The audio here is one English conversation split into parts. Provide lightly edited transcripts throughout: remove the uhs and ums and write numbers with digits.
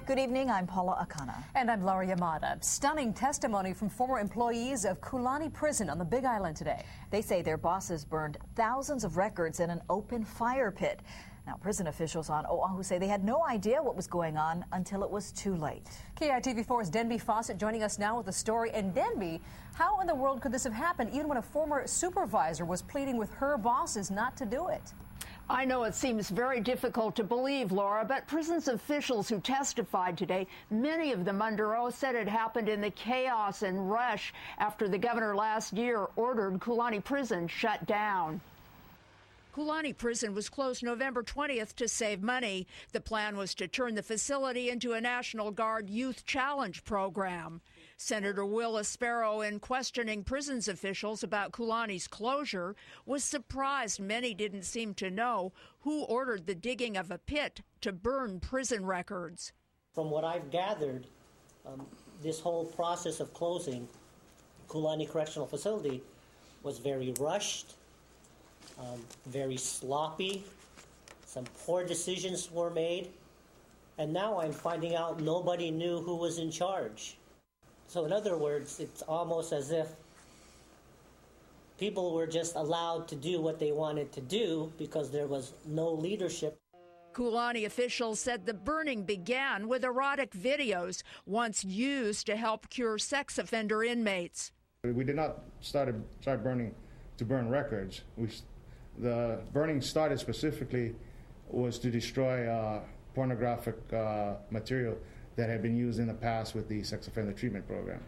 Good evening, I'm Paula Akana. And I'm Laura Yamada. Stunning testimony from former employees of Kulani prison on the Big Island today. They say their bosses burned thousands of records in an open fire pit. Now, prison officials on Oahu say they had no idea what was going on until it was too late. KITV4's Denby Fawcett joining us now with the story. And Denby, how in the world could this have happened even when a former supervisor was pleading with her bosses not to do it? I know it seems very difficult to believe, Laura, but prisons officials who testified today, many of them under oath, said it happened in the chaos and rush after the governor last year ordered Kulani prison shut down. Kulani prison was closed November 20th to save money. The plan was to turn the facility into a National Guard Youth Challenge program. Senator Will Aspero, in questioning prisons officials about Kulani's closure, was surprised many didn't seem to know who ordered the digging of a pit to burn prison records. From what I've gathered, this whole process of closing Kulani Correctional Facility was very rushed, very sloppy. Some poor decisions were made, and now I'm finding out nobody knew who was in charge. So in other words, it's almost as if people were just allowed to do what they wanted to do because there was no leadership. Kulani officials said the burning began with erotic videos once used to help cure sex offender inmates. We did not start burning to burn records. The burning started specifically was to destroy pornographic material that had been used in the past with the sex offender treatment program.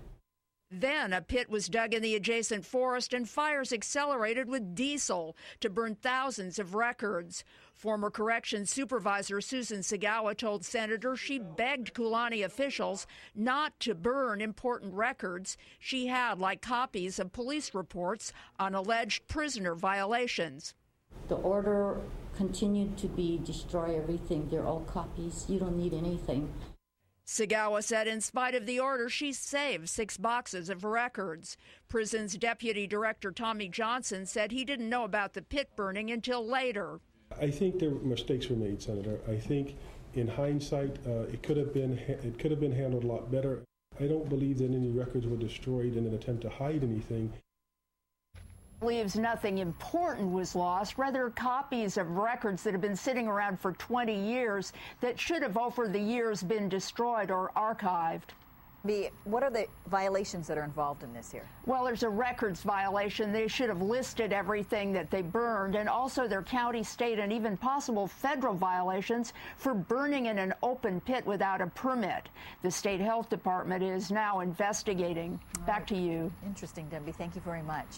Then a pit was dug in the adjacent forest and fires accelerated with diesel to burn thousands of records. Former corrections supervisor Susan Sagawa told senators she begged Kulani officials not to burn important records she had, like copies of police reports on alleged prisoner violations. The order continued to be destroy everything. They're all copies. You don't need anything. Sagawa said in spite of the order, she saved 6 boxes of records. Prison's Deputy Director Tommy Johnson said he didn't know about the pit burning until later. I think there were mistakes were made, Senator. I think in hindsight, it could have been handled a lot better. I don't believe that any records were destroyed in an attempt to hide anything. Believes nothing important was lost, rather copies of records that have been sitting around for 20 years that should have over the years been destroyed or archived. What are the violations that are involved in this here? Well, there's a records violation. They should have listed everything that they burned, and also their county, state, and even possible federal violations for burning in an open pit without a permit. The state health department is now investigating. Back to you. Interesting, Debbie. Thank you very much.